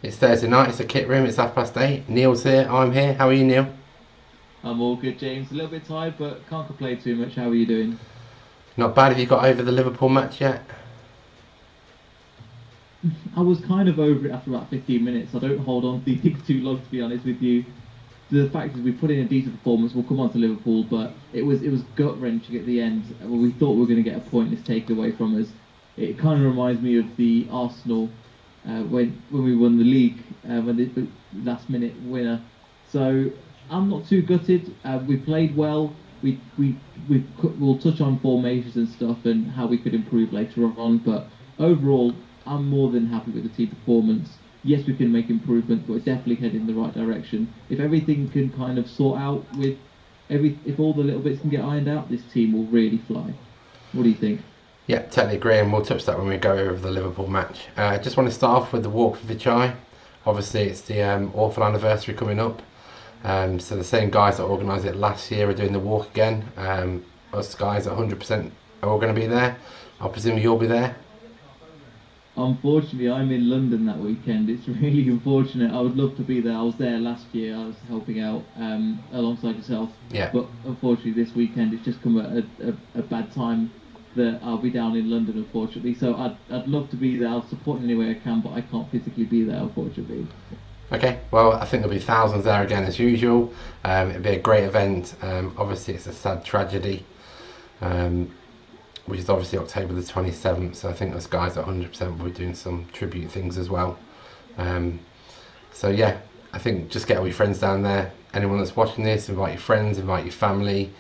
It's Thursday night, it's a kit room, it's 8:30. Neil's here, I'm here. How are you, Neil? I'm all good, James. A little bit tired, but can't complain too much. How are you doing? Not bad. Have you got over the Liverpool match yet? I was kind of over it after about 15 minutes. I don't hold on to these things too long, to be honest with you. The fact is, we put in a decent performance. We'll come on to Liverpool, but it was gut wrenching at the end. Well, we thought we were going to get a point that's taken away from us. It kind of reminds me of the Arsenal when we won the league, when the last minute winner. So I'm not too gutted. We played well. We'll touch on formations and stuff and how we could improve later on. But overall, I'm more than happy with the team performance. Yes, we can make improvements, but we're definitely heading in the right direction. If everything can kind of sort out with if all the little bits can get ironed out, this team will really fly. What do you think? Yeah, totally agree, and we'll touch that when we go over the Liverpool match. I just want to start off with the walk for Vichai. Obviously, it's the awful anniversary coming up. So the same guys that organised it last year are doing the walk again. Us guys at 100% are all going to be there. I presume you'll be there. Unfortunately, I'm in London that weekend. It's really unfortunate. I would love to be there. I was there last year. I was helping out alongside yourself. Yeah. But unfortunately, this weekend it's just come at a bad time that I'll be down in London, unfortunately. So I'd love to be there. I'll support in any way I can, but I can't physically be there, unfortunately. Okay, well, I think there'll be thousands there again as usual. It'll be a great event. Obviously, it's a sad tragedy, which is obviously October the 27th. So I think those guys at 100% will be doing some tribute things as well. Um, so yeah, I think just get all your friends down there. Anyone that's watching this, invite your friends, invite your family.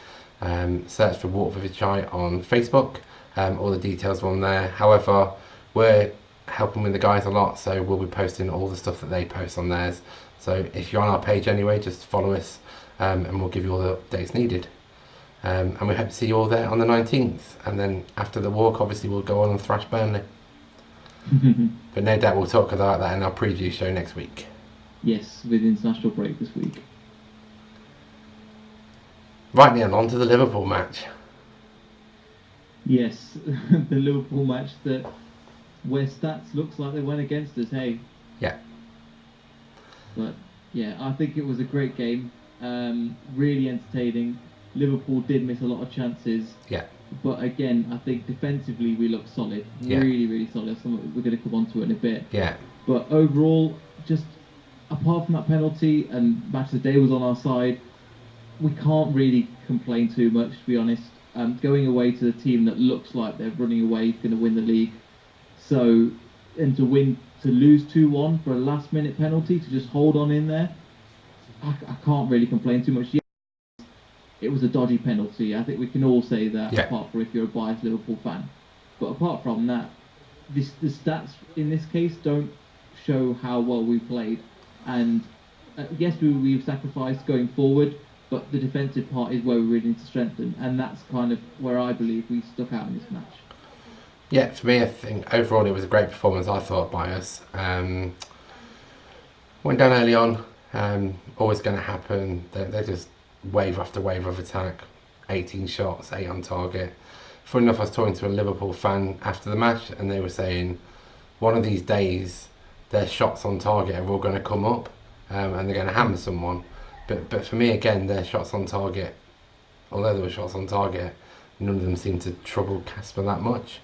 Search for Walk for Vichai on Facebook. All the details are on there. However, we're helping with the guys a lot, so we'll be posting all the stuff that they post on theirs. So if you're on our page anyway, just follow us, and we'll give you all the updates needed. And we hope to see you all there on the 19th. And then after the walk, obviously, we'll go on and thrash Burnley. But no doubt we'll talk about that in our preview show next week. Yes, with international break this week. Right now, on to the Liverpool match. Yes, the Liverpool match that where stats looks like they went against us. Hey, Yeah, but yeah, I think it was a great game. Really entertaining. Liverpool did miss a lot of chances, yeah, but again, I think defensively we looked solid. yeah, Really, really solid. Something we're going to come on to it in a bit. yeah, But overall, just apart from that penalty and match of the day was on our side, we can't really complain too much, to be honest. Going away to the team that looks like they're running away, going to win the league. So, and to lose 2-1 for a last minute penalty, to just hold on in there, I can't really complain too much. Yeah, it was a dodgy penalty. I think we can all say that, yeah. apart from if you're a biased Liverpool fan. But apart from that, the stats in this case don't show how well we played. And yes, we've sacrificed going forward, but the defensive part is where we really need to strengthen. And that's kind of where I believe we stuck out in this match. Yeah, for me, I think overall it was a great performance, I thought, by us. Went down early on, always going to happen. They're just wave after wave of attack, 18 shots, 8 on target. Funny enough, I was talking to a Liverpool fan after the match, and they were saying one of these days their shots on target are all going to come up, and they're going to hammer someone. But for me, again, their shots on target, although there were shots on target, none of them seemed to trouble Casper that much.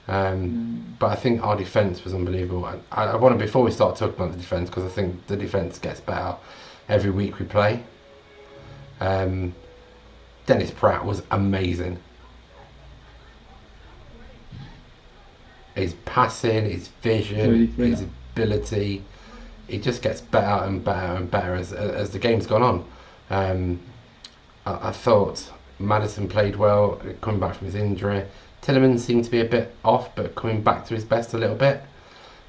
But I think our defence was unbelievable. I want to, before we start talking about the defence, because I think the defence gets better every week we play. Dennis Pratt was amazing. His passing, his vision, his ability, it just gets better and better and better as the game's gone on. I thought Maddison played well coming back from his injury. Tielemans seemed to be a bit off, but coming back to his best a little bit.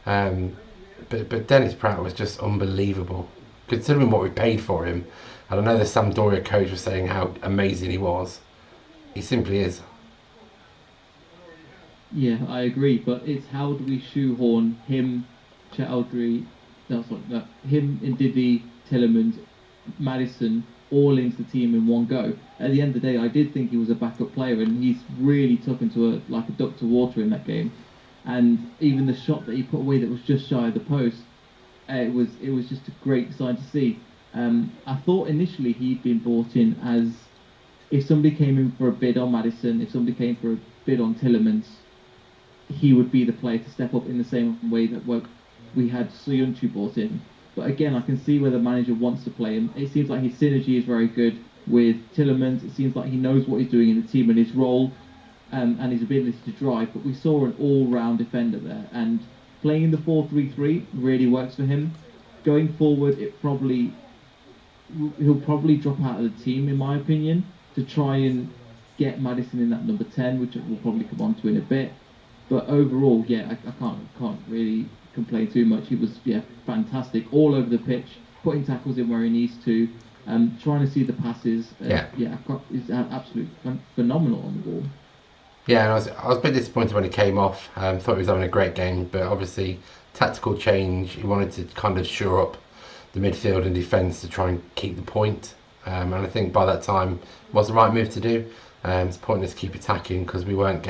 But Dennis Pratt was just unbelievable, considering what we paid for him. And I know the Sampdoria coach was saying how amazing he was. He simply is. Yeah, I agree. But it's how do we shoehorn him, Chowdhury, no, him, Ndidi, Tielemans, Madison, all into the team in one go. At the end of the day, I did think he was a backup player, and he's really took into like a duck to water in that game. And even the shot that he put away that was just shy of the post, It was just a great sign to see. I thought initially he'd been brought in as if somebody came in for a bid on Maddison, if somebody came for a bid on Tillemans, he would be the player to step up in the same way that we had Soyuncu brought in. But again, I can see where the manager wants to play him. It seems like his synergy is very good with Tillemans. It seems like he knows what he's doing in the team and his role, and his ability to drive. But we saw an all-round defender there, and playing the 4-3-3 really works for him. Going forward, he'll probably drop out of the team, in my opinion, to try and get Maddison in that number 10, which we'll probably come on to in a bit. But overall, yeah, I can't really complain too much. He was, fantastic all over the pitch, putting tackles in where he needs to, trying to see the passes. He's absolutely phenomenal on the ball. Yeah, and I was a bit disappointed when he came off. Thought he was having a great game, but obviously tactical change. He wanted to kind of shore up the midfield and defence to try and keep the point. And I think by that time it was the right move to do. It's pointless to keep attacking because we weren't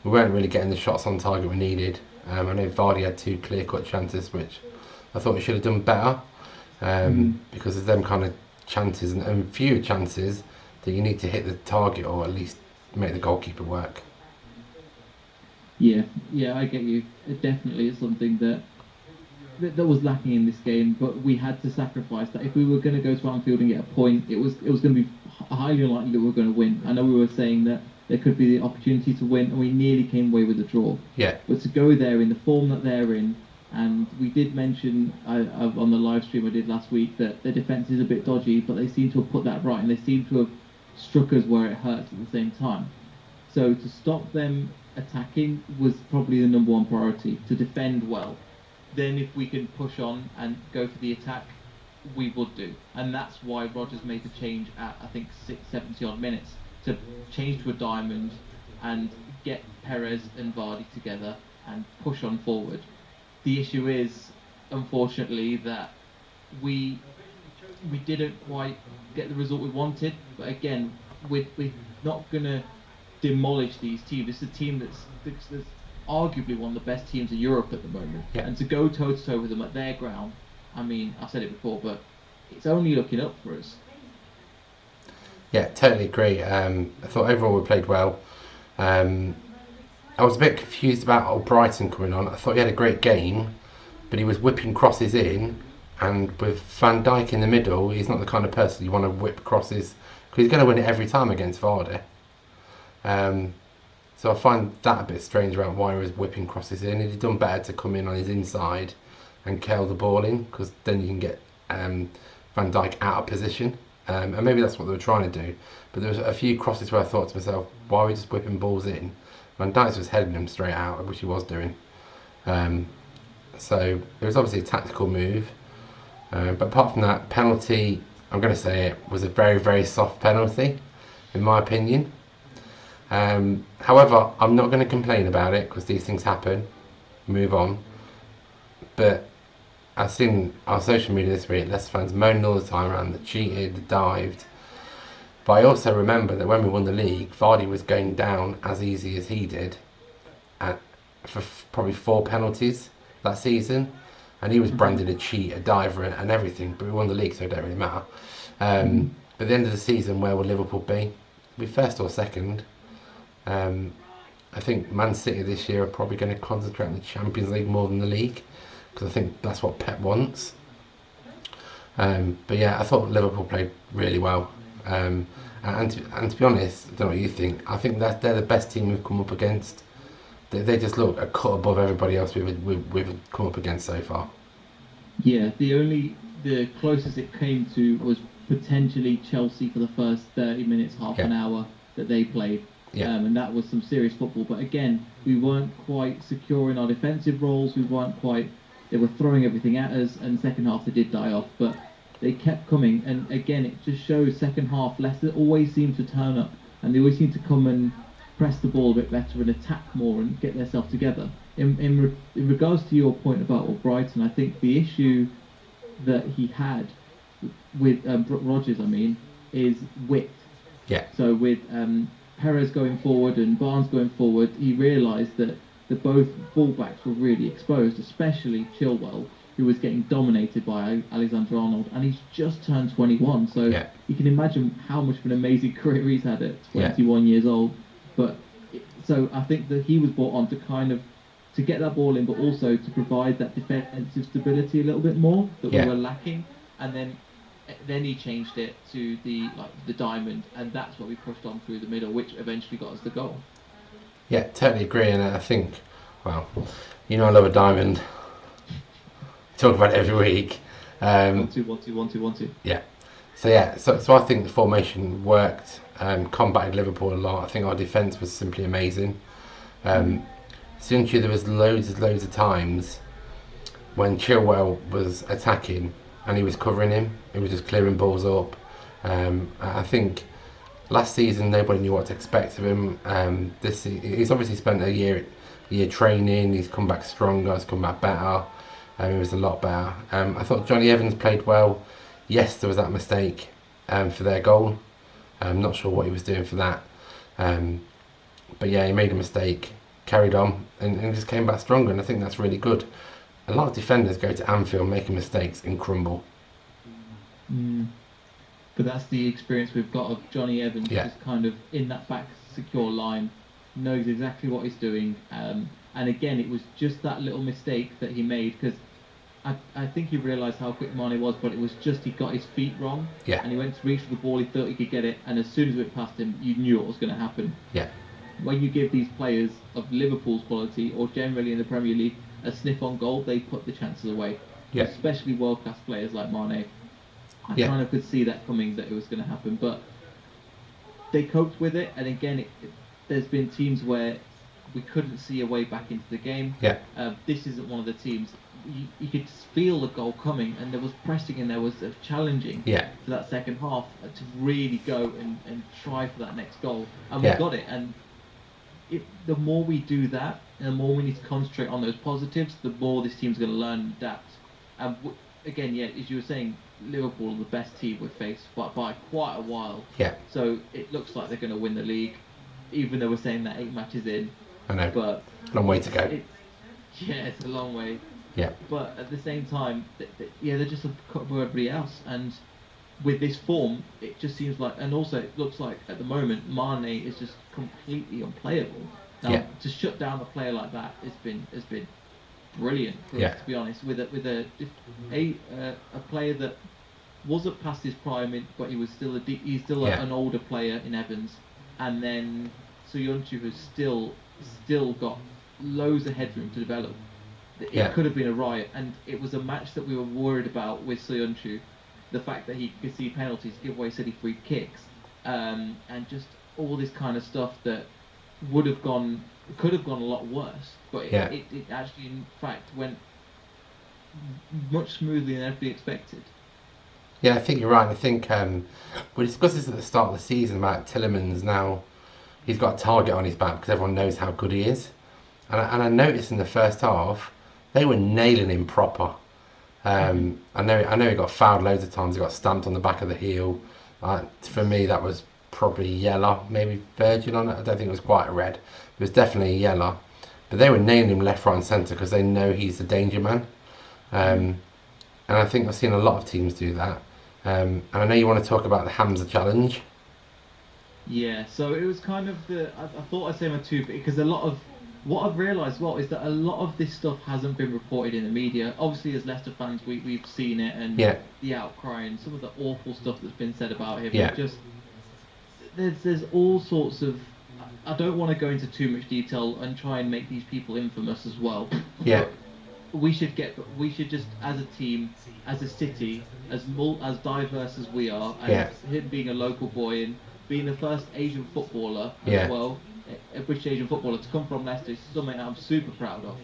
really getting the shots on target we needed. I know Vardy had 2 clear-cut chances, which I thought we should have done better, because there's them kind of chances and few chances that you need to hit the target or at least make the goalkeeper work. Yeah, I get you. It definitely is something that was lacking in this game, but we had to sacrifice that. If we were going to go to Anfield and get a point, it was going to be highly unlikely that we were going to win. I know we were saying that there could be the opportunity to win, and we nearly came away with a draw. Yeah. But to go there in the form that they're in, and we did mention on the live stream I did last week that their defence is a bit dodgy, but they seem to have put that right, and they seem to have struck us where it hurts at the same time. So to stop them attacking was probably the number one priority, to defend well. Then if we can push on and go for the attack, we would do. And that's why Rodgers made the change at, I think, 70 odd minutes, to change to a diamond and get Perez and Vardy together and push on forward. The issue is, unfortunately, that we didn't quite get the result we wanted. But again, we're not going to demolish these teams. It's a team that's arguably one of the best teams in Europe at the moment. Yeah. And to go toe-to-toe with them at their ground, I mean, I've said it before, but it's only looking up for us. Yeah, totally agree. I thought overall we played well. I was a bit confused about Brighton coming on. I thought he had a great game, but he was whipping crosses in, and with Van Dijk in the middle, he's not the kind of person you want to whip crosses, because he's going to win it every time against Vardy. So I find that a bit strange about why he was whipping crosses in. He'd done better to come in on his inside and curl the ball in, because then you can get Van Dijk out of position. And maybe that's what they were trying to do. But there was a few crosses where I thought to myself, why are we just whipping balls in? Van Dijk was heading them straight out, which he was doing. So it was obviously a tactical move. But apart from that, penalty, I'm going to say it was a very, very soft penalty, in my opinion. However, I'm not going to complain about it, because these things happen. Move on. But I've seen our social media this week, Leicester fans moaning all the time around the cheated, the dived. But I also remember that when we won the league, Vardy was going down as easy as he did for probably 4 penalties that season. And he was branded a cheat, a diver and everything. But we won the league, so it don't really matter. But at the end of the season, where will Liverpool be? Be first or second. I think Man City this year are probably going to concentrate on the Champions League more than the league, because I think that's what Pep wants. But yeah, I thought Liverpool played really well. And to be honest, I don't know what you think, I think that they're the best team we've come up against. They just look a cut above everybody else we've come up against so far. Yeah, the closest it came to was potentially Chelsea for the first 30 minutes, half an hour that they played. Yeah. And that was some serious football. But again, we weren't quite secure in our defensive roles. They were throwing everything at us, and second half they did die off. But they kept coming, and again, it just shows second half Leicester always seem to turn up, and they always seem to come and press the ball a bit better and attack more and get themselves together. In regards to your point about Brighton, I think the issue that he had with Rodgers, is width. Yeah. So with Perez going forward and Barnes going forward, he realised that both fullbacks were really exposed, especially Chilwell. who was getting dominated by Alexander Arnold, and he's just turned 21. So you can imagine how much of an amazing career he's had at 21 years old. But so I think that he was brought on to kind of to get that ball in, but also to provide that defensive stability a little bit more that we were lacking. And then he changed it to the diamond, and that's what we pushed on through the middle, which eventually got us the goal. Yeah, totally agree. And I think, well, I love a diamond. Talk about it every week. 1-2. Yeah. So I think the formation worked. Combated Liverpool a lot. I think our defence was simply amazing. Essentially, there was loads of times when Chilwell was attacking and he was covering him. He was just clearing balls up. I think last season nobody knew what to expect of him. He's obviously spent a year training. He's come back stronger. He's come back better. He was a lot better. I thought Johnny Evans played well. Yes, there was that mistake for their goal. I'm not sure what he was doing for that. But yeah, he made a mistake, carried on, and just came back stronger. And I think that's really good. A lot of defenders go to Anfield making mistakes and crumble. But that's the experience we've got of Johnny Evans, just kind of in that back secure line, knows exactly what he's doing. And again, it was just that little mistake that he made, because I think he realised how quick Mane was, but it was just he got his feet wrong. Yeah. And he went to reach for the ball, he thought he could get it, and as soon as it went past him, you knew what was going to happen. Yeah. When you give these players of Liverpool's quality, or generally in the Premier League, a sniff on goal, they put the chances away. Yeah. Especially world-class players like Mane. I kind of could see that coming, that it was going to happen, but they coped with it. And again, there's been teams where we couldn't see a way back into the game. Yeah. This isn't one of the teams. You could feel the goal coming, and there was pressing and there was challenging for that second half to really go and try for that next goal. And we got it. And the more we do that, and the more we need to concentrate on those positives, the more this team's going to learn and adapt. And again, as you were saying, Liverpool are the best team we've faced by quite a while. Yeah. So it looks like they're going to win the league, even though we're saying that 8 matches in. I know. But long way to go. It's a long way. Yeah. But at the same time, they're just a cut above everybody else. And with this form, it just seems like, and also it looks like at the moment, Mane is just completely unplayable. Now, to shut down a player like that has been brilliant for us, to be honest. With a player that wasn't past his prime, but he's still an older player in Evans, and then Soyuncu has still got loads of headroom to develop. It could have been a riot, and it was a match that we were worried about with Soyuncu. The fact that he could see penalties, give away silly free kicks, and just all this kind of stuff that could have gone a lot worse. But it actually, in fact, went much smoother than everybody expected. Yeah, I think you're right. I think we discussed this at the start of the season about Tielemans. Now he's got a target on his back because everyone knows how good he is. And I noticed in the first half they were nailing him proper. I know he got fouled loads of times. He got stamped on the back of the heel. For me, that was probably yellow, maybe Virgin on it. I don't think it was quite a red. It was definitely a yellow. But they were nailing him left, right, and centre because they know he's the danger man. And I think I've seen a lot of teams do that. And I know you want to talk about the Hamza challenge. Yeah, so it was kind of I thought I'd say my two, because a lot of what I've realised is that a lot of this stuff hasn't been reported in the media. Obviously, as Leicester fans, we've seen it, and the outcry and some of the awful stuff that's been said about him. Yeah. Just there's all sorts of. I don't want to go into too much detail and try and make these people infamous as well. Yeah. But we should just, as a team, as a city, as diverse as we are, and him being a local boy and being the first Asian footballer as well, a British Asian footballer to come from Leicester, is something I'm super proud of.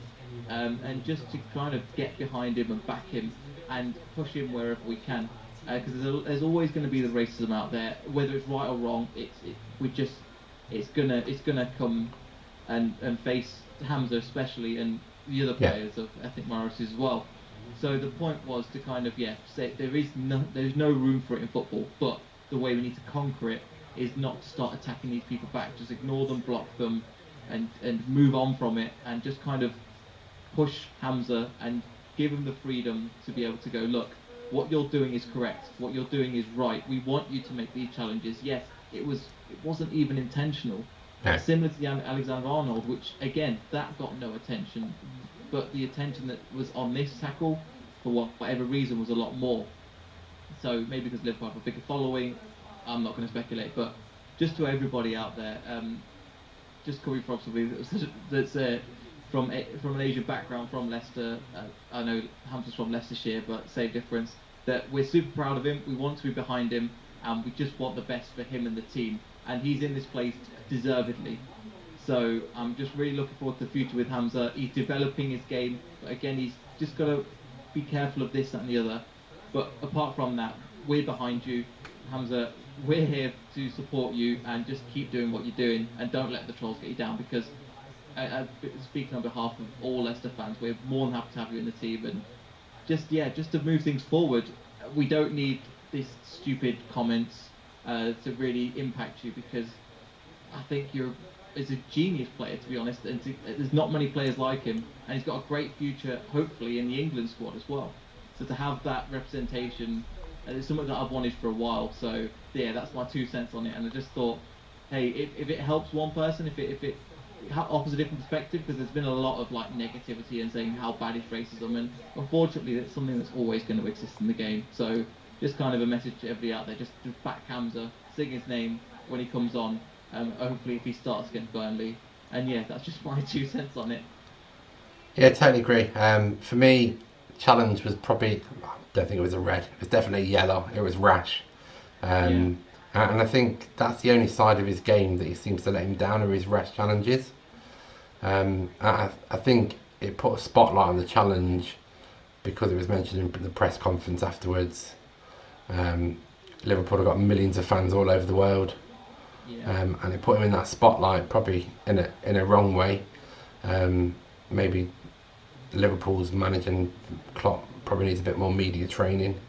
And just to kind of get behind him and back him and push him wherever we can, because there's always going to be the racism out there, whether it's right or wrong. It's gonna come and face Hamza especially, and the other players of ethnic minorities as well. So the point was to kind of say there's no room for it in football, but the way we need to conquer it is not to start attacking these people back. Just ignore them, block them, and move on from it, and just kind of push Hamza and give him the freedom to be able to go, look, what you're doing is correct, what you're doing is right. We want you to make these challenges. Yes, it wasn't even intentional. No. Similar to the Alexander-Arnold, which again that got no attention, but the attention that was on this tackle, for whatever reason, was a lot more. So maybe because Liverpool have a bigger following, I'm not going to speculate, but just to everybody out there, just coming from somebody that's from an Asian background, from Leicester. I know Hamza's from Leicestershire, but same difference. That we're super proud of him. We want to be behind him, and we just want the best for him and the team. And he's in this place deservedly. So I'm just really looking forward to the future with Hamza. He's developing his game, but again, he's just got to be careful of this, that, and the other. But apart from that, we're behind you, Hamza. We're here to support you, and just keep doing what you're doing, and don't let the trolls get you down. Because speaking on behalf of all Leicester fans, we're more than happy to have you in the team, and just to move things forward. We don't need this stupid comments to really impact you, because I think is a genius player, to be honest, and there's not many players like him, and he's got a great future, hopefully, in the England squad as well. So to have that representation, it's something that I've wanted for a while. So yeah, that's my 2 cents on it, and I just thought, hey, if it helps one person, if it offers a different perspective, because there's been a lot of like negativity and saying how bad is racism, and unfortunately that's something that's always going to exist in the game. So just kind of a message to everybody out there, just to back Hamza, sing his name when he comes on, hopefully if he starts against Burnley. And yeah, that's just my 2 cents on it. Yeah, totally agree. For me, challenge was probably, I don't think it was a red, it was definitely yellow, it was rash. And I think that's the only side of his game that he seems to let him down, are his rash challenges. I think it put a spotlight on the challenge because it was mentioned in the press conference afterwards. Liverpool have got millions of fans all over the world, and it put him in that spotlight probably in a wrong way. Maybe Liverpool's managing Klopp probably needs a bit more media training.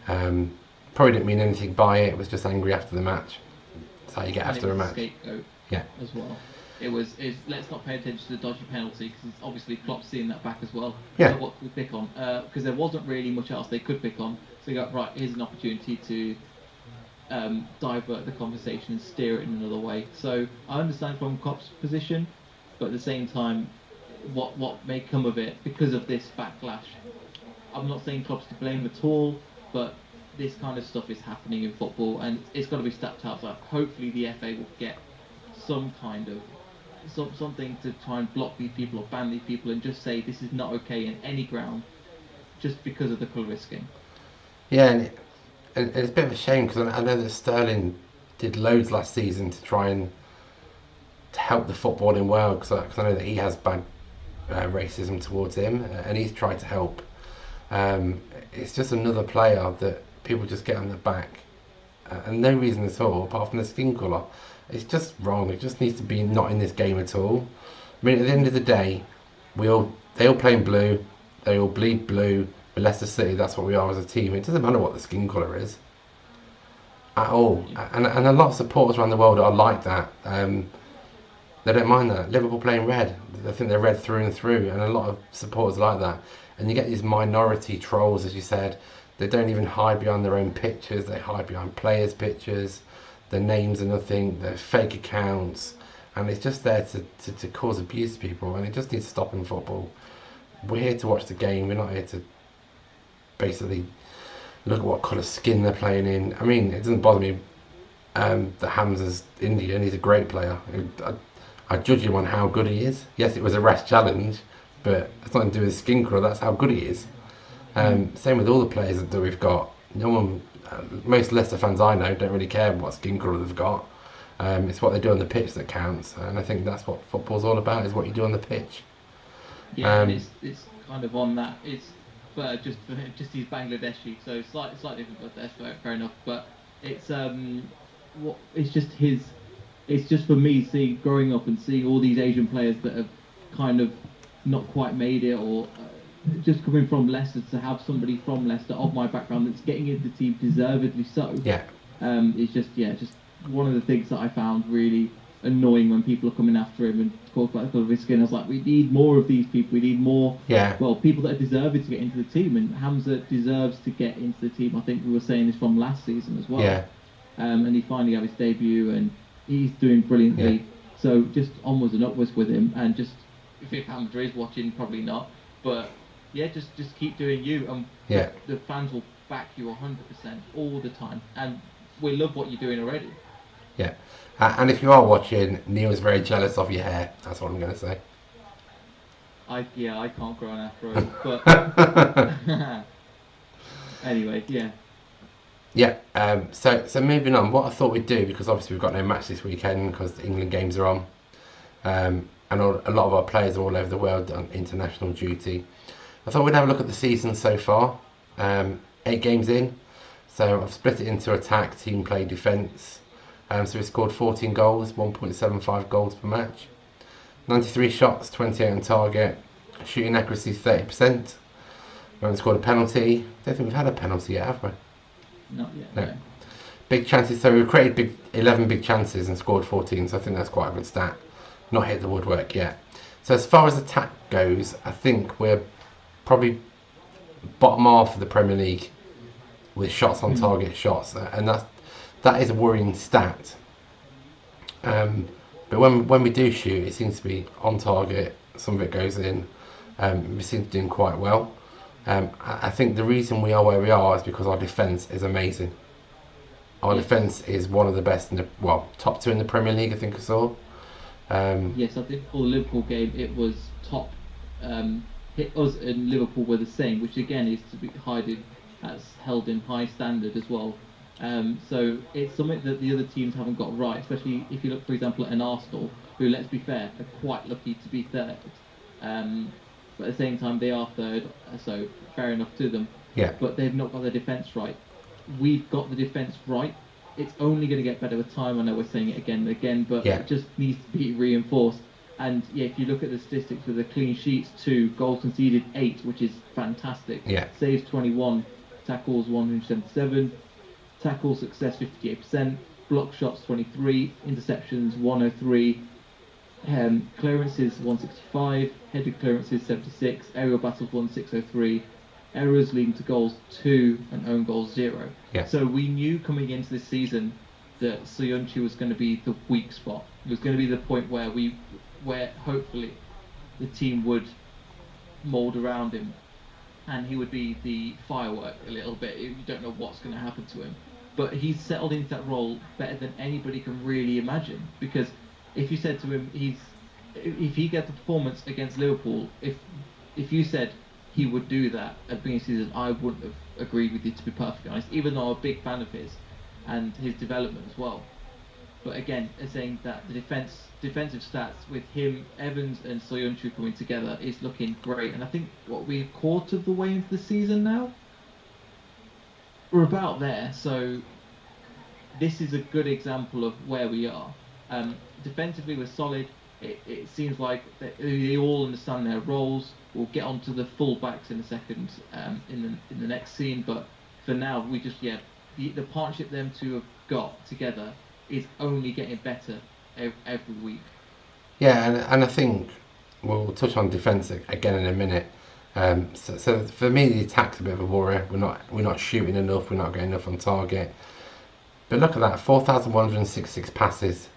Probably didn't mean anything by it. It was just angry after the match. That's how you get after a match. Scapegoat Yeah. As well. Let's not pay attention to the dodgy penalty, because obviously Klopp's seeing that back as well. Yeah. So what could we pick on? Because there wasn't really much else they could pick on. So you got, right, here's an opportunity to divert the conversation and steer it in another way. So I understand from Klopp's position, but at the same time, what may come of it because of this backlash. I'm not saying Klopp's to blame at all, but this kind of stuff is happening in football, and it's got to be stepped up. So hopefully the FA will get some kind of something to try and block these people or ban these people, and just say this is not okay in any ground, just because of the colour scheme. Yeah, and it's a bit of a shame, because I know that Sterling did loads last season to try and to help the footballing world, because I know that he has bad racism towards him, and he's tried to help. It's just another player that people just get on the back, and no reason at all apart from the skin colour. It's just wrong. It just needs to be not in this game at all. I mean, at the end of the day, they all play in blue, they all bleed blue. With Leicester City, that's what we are as a team. It doesn't matter what the skin colour is at all. And a lot of supporters around the world are like that. They don't mind that. Liverpool playing red, they think they're red through and through, and a lot of supporters are like that. And you get these minority trolls, as you said. They don't even hide behind their own pictures. They hide behind players' pictures. Their names are nothing. They're fake accounts, and it's just there to cause abuse to people. And it just needs to stop in football. We're here to watch the game. We're not here to basically look at what colour skin they're playing in. I mean, it doesn't bother me that Hamza's Indian. He's a great player. I judge him on how good he is. Yes, it was a rash challenge, but it's nothing to do with skin colour. That's how good he is. Same with all the players that we've got. No one, most Leicester fans I know don't really care what skin colour they've got. It's what they do on the pitch that counts, and I think that's what football's all about, is what you do on the pitch. Yeah, it's kind of on that. It's just he's Bangladeshi, so slightly different, but that's fair enough. But it's it's just for me, growing up and seeing all these Asian players that have kind of not quite made it, or just coming from Leicester, to have somebody from Leicester of my background that's getting into the team deservedly so. Yeah. It's just one of the things that I found really annoying when people are coming after him and talk about the colour of his skin. I was like, we need more of these people. We need more, people that are deserving to get into the team. And Hamza deserves to get into the team. I think we were saying this from last season as well. Yeah. And he finally had his debut, and he's doing brilliantly. Yeah. So just onwards and upwards with him, and just if Hamza is watching, probably not, but yeah, just keep doing you, and the fans will back you 100% all the time, and we love what you're doing already. Yeah, and if you are watching, Neel is very jealous of your hair. That's what I'm going to say. I can't grow an afro, but anyway, yeah. Yeah. So moving on, what I thought we'd do, because obviously we've got no match this weekend because the England games are on, and a lot of our players are all over the world on international duty. I thought we'd have a look at the season so far. 8 games in, so I've split it into attack, team play, defence. So we scored 14 goals, 1.75 goals per match, 93 shots, 28 on target, shooting accuracy 30%. We haven't scored a penalty. I don't think we've had a penalty yet, have we? Not yet. No. Big chances. So we've created 11 big chances and scored 14. So I think that's quite a good stat. Not hit the woodwork yet. So as far as attack goes, I think we're probably bottom half of the Premier League with shots on target shots, and that is a worrying stat. But when we do shoot, it seems to be on target. Some of it goes in. We seem to be doing quite well. I think the reason we are where we are is because our defence is amazing. Our defence is one of the best in the top 2 in the Premier League. I think I saw. Yes, I think for the Liverpool game it was top. Us and Liverpool were the same, which again is to be held in high standard as well. So it's something that the other teams haven't got right, especially if you look, for example, at an Arsenal, who, let's be fair, are quite lucky to be third. But at the same time, they are third, so fair enough to them. Yeah. But they've not got their defence right. We've got the defence right. It's only going to get better with time. I know we're saying it again and again, but it just needs to be reinforced. And if you look at the statistics with the clean sheets, 2 goals conceded 8, which is fantastic. Yeah. Saves 21, tackles 177, tackle success 58%, block shots 23, interceptions 103, clearances 165, headed clearances 76, aerial battles 1603, errors leading to goals 2, and own goals 0. Yeah. So we knew coming into this season that Soyuncu was going to be the weak spot. It was going to be the point where hopefully the team would mould around him, and he would be the firework a little bit. You don't know what's going to happen to him, but he's settled into that role better than anybody can really imagine. Because if you said to him, if he gets the performance against Liverpool, if you said he would do that at the beginning of the season, I wouldn't have agreed with you, to be perfectly honest, even though I'm a big fan of his and his development as well. But again, saying that the defensive stats with him, Evans and Soyuncu coming together is looking great. And I think we're a quarter of the way into the season now. We're about there, so this is a good example of where we are. Defensively, we're solid. It seems like they all understand their roles. We'll get onto the full backs in a second in the next scene, but for now, we just the partnership them two have got together is only getting better every week. Yeah, and I think we'll touch on defence again in a minute. So for me, the attack's a bit of a worry. We're not shooting enough. We're not getting enough on target. But look at that: 4,166 passes,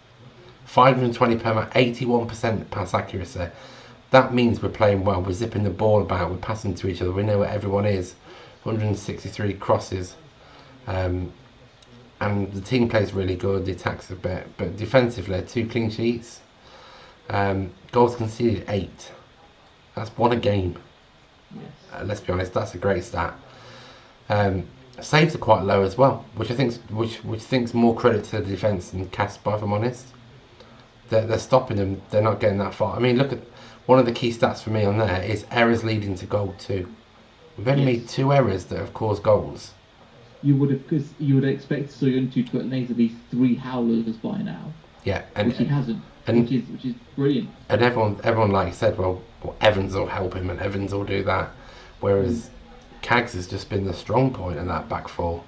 520 per match, 81% pass accuracy. That means we're playing well. We're zipping the ball about. We're passing to each other. We know where everyone is. 163 crosses. And the team plays really good. The attack's a bit, but defensively, 2 clean sheets. Goals conceded 8. That's 1 a game. Yes. Let's be honest, that's a great stat. Saves are quite low as well, which I think's more credit to the defence than Casper, if I'm honest. They're stopping them. They're not getting that far. I mean, look at one of the key stats for me on there is errors leading to goal 2. We've only made 2 errors that have caused goals. You would expect Soyuncu to at least 3 howlers by now. Yeah, which he hasn't, which is brilliant. And everyone like said, well, Evans will help him and Evans will do that, whereas Cags has just been the strong point in that back four.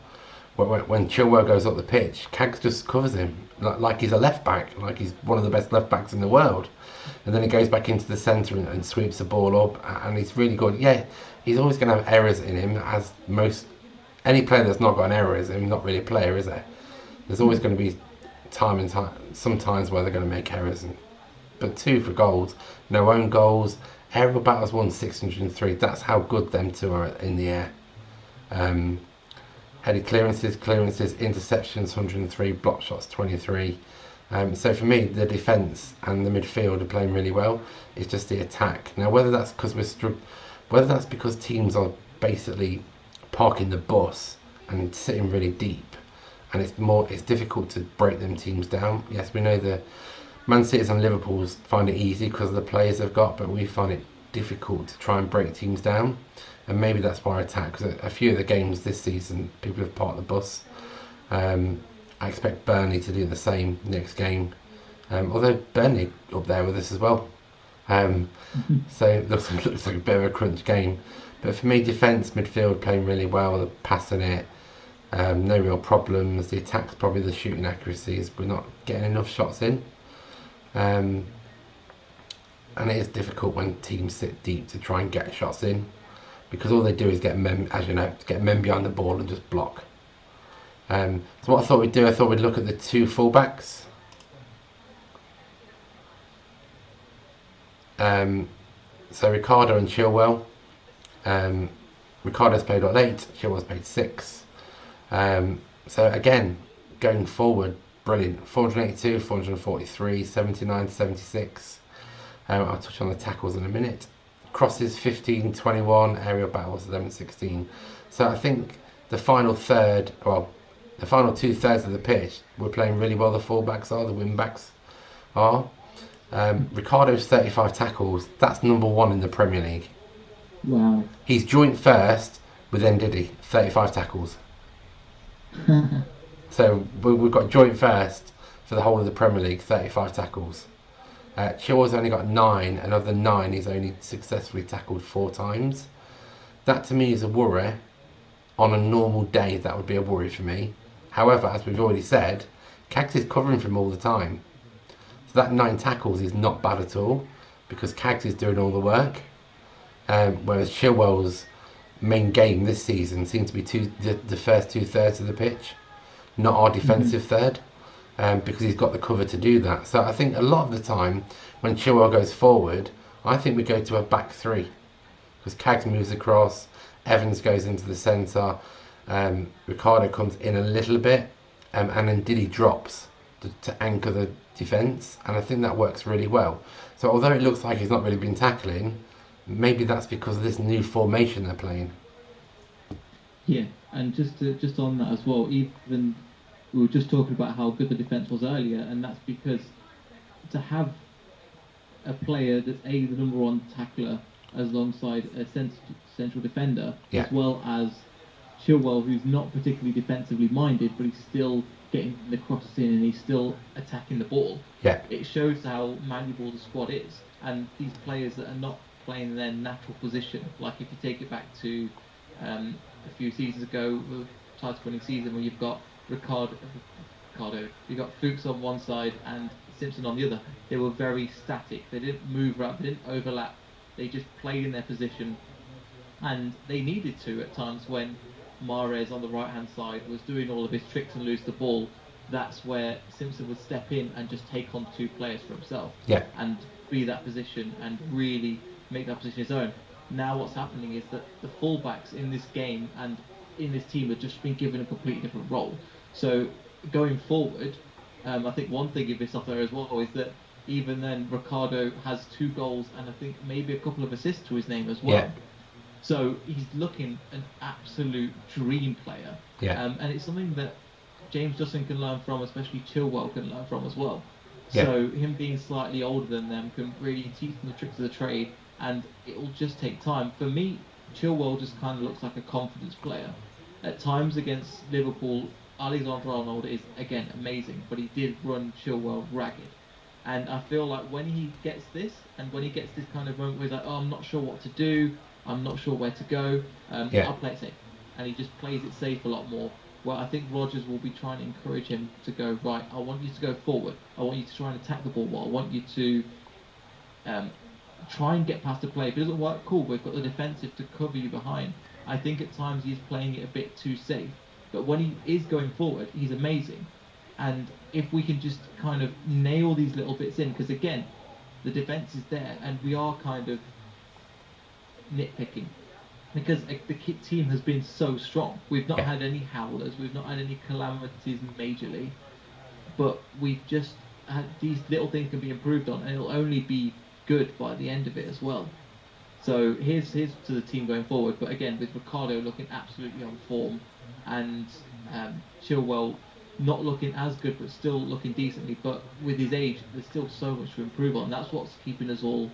when Chilwell goes up the pitch, Cags just covers him like he's a left back, like he's one of the best left backs in the world. And then he goes back into the centre and sweeps the ball up, and he's really good. Yeah, he's always going to have errors in him, as most any player that's not got an error is not really a player, is there? There's always going to be some times where they're going to make errors, but 2 for goals, no own goals. Aerial battles won 603. That's how good them 2 are in the air. Headed clearances, interceptions 103, block shots 23. So for me, the defence and the midfield are playing really well. It's just the attack. Now, whether that's because teams are basically parking the bus and sitting really deep, and it's difficult to break them teams down. Yes, we know the Man City's and Liverpool's find it easy because of the players they've got, but we find it difficult to try and break teams down. And maybe that's why I attack, because a few of the games this season, people have parked the bus. I expect Burnley to do the same next game, although Burnley up there with us as well. So it looks like a bit of a crunch game. But for me, defence, midfield playing really well, passing it, no real problems. The attack's probably the shooting accuracies. We're not getting enough shots in. And it is difficult when teams sit deep to try and get shots in, because all they do is get men behind the ball and just block. So what I thought we'd do, I thought we'd look at the 2 fullbacks. So Ricardo and Chilwell. Ricardo's played 8, Chilwell's played 6. So again, going forward, brilliant. 482, 443, 79, 76. I'll touch on the tackles in a minute. Crosses 15, 21, aerial battles 11, 16. So I think the final 2/3 of the pitch, we're playing really well. The fullbacks are, the wing backs are. Ricardo's 35 tackles. That's number 1 in the Premier League. Wow. He's joint first with Ndidi, 35 tackles. So we've got joint first for the whole of the Premier League, 35 tackles. Chilwell's only got 9, and of the 9, he's only successfully tackled 4 times. That to me is a worry. On a normal day, that would be a worry for me. However, as we've already said, Cags is covering for him all the time. So that 9 tackles is not bad at all, because Cags is doing all the work. Whereas Chilwell's main game this season seems to be the first 2/3 of the pitch, not our defensive third. Because he's got the cover to do that. So I think a lot of the time when Chilwell goes forward, I think we go to a back 3, because Cags moves across, Evans goes into the centre, Ricardo comes in a little bit, and then Diddy drops to anchor the defence, and I think that works really well. So although it looks like he's not really been tackling, maybe that's because of this new formation they're playing. Yeah, and just on that as well, even we were just talking about how good the defence was earlier, and that's because to have a player that's the number 1 tackler alongside a central defender, Yeah. as well as Chilwell, who's not particularly defensively minded, but he's still getting the crosses in and he's still attacking the ball. Yeah. It shows how malleable the squad is, and these players that are not playing in their natural position, like if you take it back to a few seasons ago, the title-winning season, where you've got Ricardo, you've got Fuchs on one side and Simpson on the other. They were very static. They didn't move around, they didn't overlap. They just played in their position, and they needed to at times when Mahrez on the right-hand side was doing all of his tricks and lose the ball. That's where Simpson would step in and just take on 2 players for himself, and be that position and really make that position his own. Now what's happening is that the fullbacks in this game and in this team have just been given a completely different role. So going forward, I think one thing you miss off there as well is that even then Ricardo has 2 goals and I think maybe a couple of assists to his name as well. Yeah. So he's looking an absolute dream player. Yeah. And it's something that James Justin can learn from, especially Chilwell can learn from as well. Yeah. So him being slightly older than them can really teach them the tricks of the trade, and it will just take time. For me, Chilwell just kind of looks like a confidence player. At times against Liverpool, Alexander Arnold is, again, amazing, but he did run Chilwell ragged. And I feel like when he gets this, and when he gets this kind of moment where he's like, oh, I'm not sure what to do, I'm not sure where to go, I'll play it safe. And he just plays it safe a lot more. where I think Rodgers will be trying to encourage him to go, right, I want you to go forward. I want you to try and attack the ball more. I want you to try and get past the play. If it doesn't work, cool, we've got the defensive to cover you behind. I think at times he's playing it a bit too safe. But when he is going forward, he's amazing. And if we can just kind of nail these little bits in, because again, the defence is there and we are kind of nitpicking. Because the team has been so strong. We've not had any howlers, we've not had any calamities majorly. But we've just had these little things can be improved on, and it'll only be good by the end of it as well. So here's to the team going forward. But again, with Ricardo looking absolutely on form, and Chilwell not looking as good but still looking decently, but with his age there's still so much to improve on. That's what's keeping us all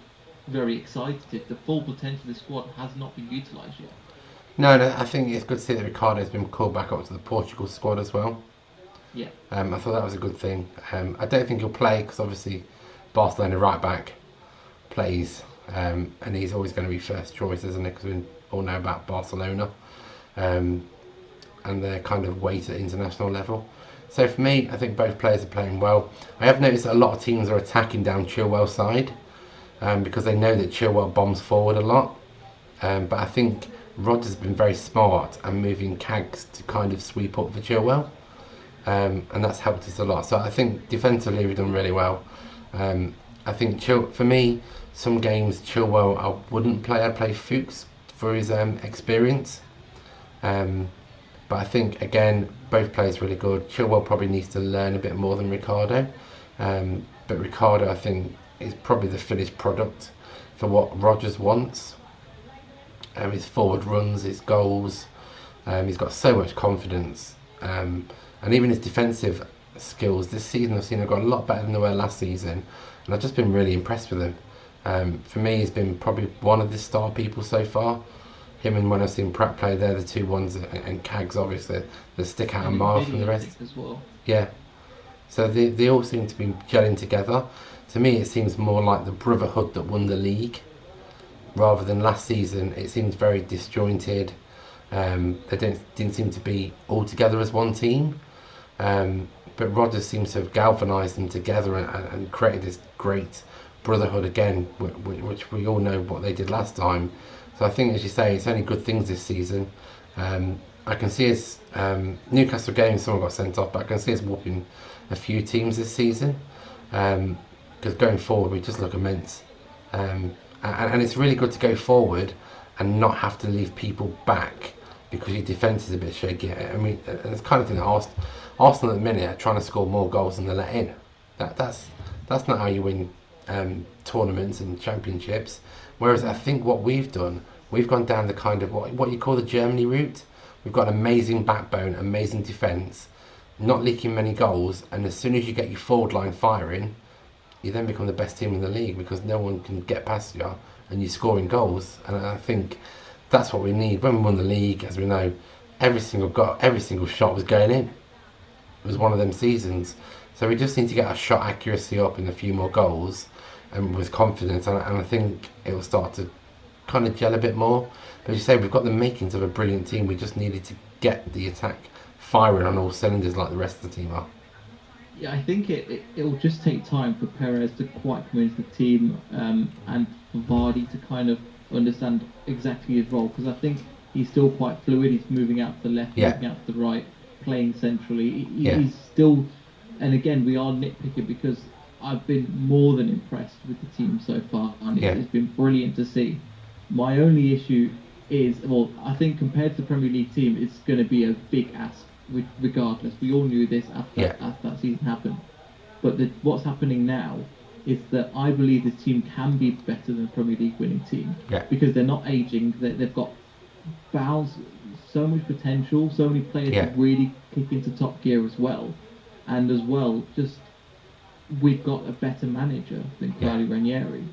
very excited. The full potential of the squad has not been utilised yet. No, I think it's good to see that Ricardo's been called back up to the Portugal squad as well. Yeah. I thought that was a good thing. I don't think he'll play because obviously Barcelona right back plays, and he's always going to be first choice, isn't it? Because we all know about Barcelona and their kind of weight at international level. So for me, I think both players are playing well. I have noticed that a lot of teams are attacking down Chilwell's side because they know that Chilwell bombs forward a lot. But I think Rodgers has been very smart and moving Cags to kind of sweep up for Chilwell. And that's helped us a lot. So I think defensively we've done really well. I think for me, some games Chilwell I wouldn't play. I'd play Fuchs for his experience. But I think again both players really good. Chilwell probably needs to learn a bit more than Ricardo. But Ricardo I think is probably the finished product for what Rodgers wants. His forward runs, his goals. He's got so much confidence. And even his defensive skills this season I've seen have got a lot better than they were last season, and I've just been really impressed with him. For me, he's been probably one of the star people so far. Him and when I've seen Pratt play, they're the two ones, and Cags obviously that stick out a mile from the rest. As well. Yeah, so they all seem to be gelling together. To me, it seems more like the brotherhood that won the league, rather than last season. It seems very disjointed. They didn't seem to be all together as one team. But Rodgers seems to have galvanised them together and created this great brotherhood again, which we all know what they did last time. So I think, as you say, it's only good things this season. I can see us Newcastle game, someone got sent off, but I can see us whooping a few teams this season. Because going forward, we just look immense. And it's really good to go forward and not have to leave people back because your defence is a bit shaky. I mean, it's the kind of thing that Arsenal at the minute are trying to score more goals than they let in. That's not how you win tournaments and championships. Whereas I think what we've done, we've gone down the kind of what you call the Germany route. We've got an amazing backbone, amazing defence, not leaking many goals, and as soon as you get your forward line firing, you then become the best team in the league because no one can get past you and you're scoring goals. And I think that's what we need. When we won the league, as we know, every single shot was going in. It was one of them seasons. So we just need to get our shot accuracy up in a few more goals and with confidence, and I think it will start to kind of gel a bit more. But as you say, we've got the makings of a brilliant team. We just needed to get the attack firing on all cylinders like the rest of the team are. Yeah, I think it'll just take time for Perez to quite come into the team and for Vardy to kind of understand exactly his role, because I think he's still quite fluid. He's moving out to the left, moving out to the right, playing centrally. He's still, and again, we are nitpicking because I've been more than impressed with the team so far, and it's been brilliant to see. My only issue is, well, I think compared to the Premier League team, it's going to be a big ask. Regardless, we all knew this after that season happened. But what's happening now is that I believe this team can be better than the Premier League winning team because they're not aging. They've got so much potential, so many players that really kick into top gear as well. And as well, just we've got a better manager than Claudio Ranieri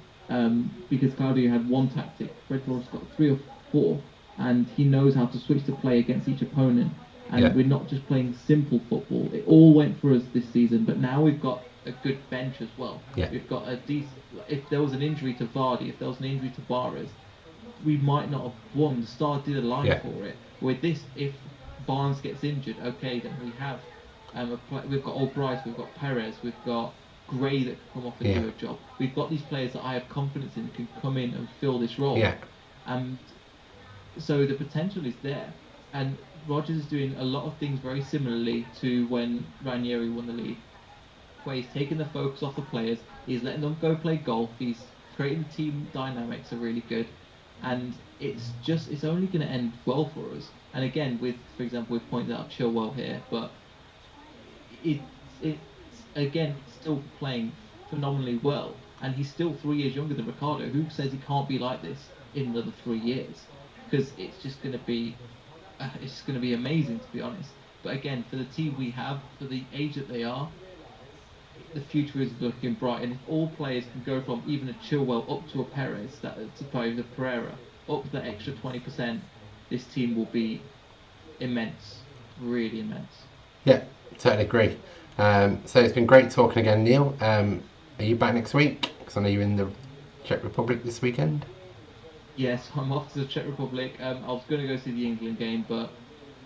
because Claudio had one tactic. Fred Torres got 3 or 4, and he knows how to switch the play against each opponent. And we're not just playing simple football. It all went for us this season, but now we've got a good bench as well. We've got a decent. If there was an injury to Vardy, if there was an injury to Barres, we might not have won. The Star did a line for it. With this, if Barnes gets injured, okay, then we have we've got Albright, we've got Perez, we've got Gray that can come off and Yeah. do a job. We've got these players that I have confidence in can come in and fill this role. Yeah. And so the potential is there. And Rodgers is doing a lot of things very similarly to when Ranieri won the league, where he's taking the focus off the players, he's letting them go play golf, he's creating the team dynamics are really good, and it's only going to end well for us. And again, for example, we've pointed out Chilwell here, but it's again still playing phenomenally well, and he's still 3 years younger than Ricardo. Who says he can't be like this in another 3 years? Because it's going to be amazing, to be honest. But again, for the team we have, for the age that they are, the future is looking bright. And if all players can go from even a Chilwell up to a Perez, to play the Pereira, up the extra 20%, this team will be immense, really immense. Yeah, totally agree. So it's been great talking again, Neil. Are you back next week? Because I know you're in the Czech Republic this weekend. Yes, I'm off to the Czech Republic. I was going to go see the England game, but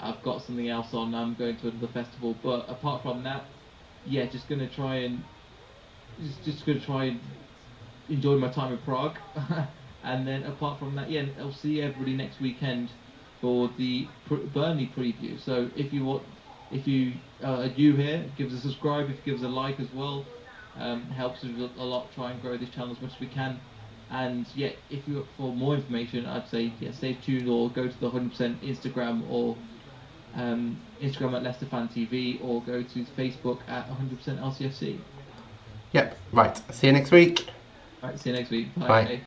I've got something else on. I'm going to another festival. But apart from that, yeah, just going to try and enjoy my time in Prague. And then apart from that, yeah, I'll see everybody next weekend for the Burnley preview. So if you are new here, give us a subscribe. If you give us a like as well, helps us a lot. Try and grow this channel as much as we can. And yeah, if you for more information, I'd say stay tuned or go to the 100% Instagram or Instagram at Leicester Fan TV, or go to Facebook at 100% LCFC. Yep, right. See you next week. All right, see you next week. Bye.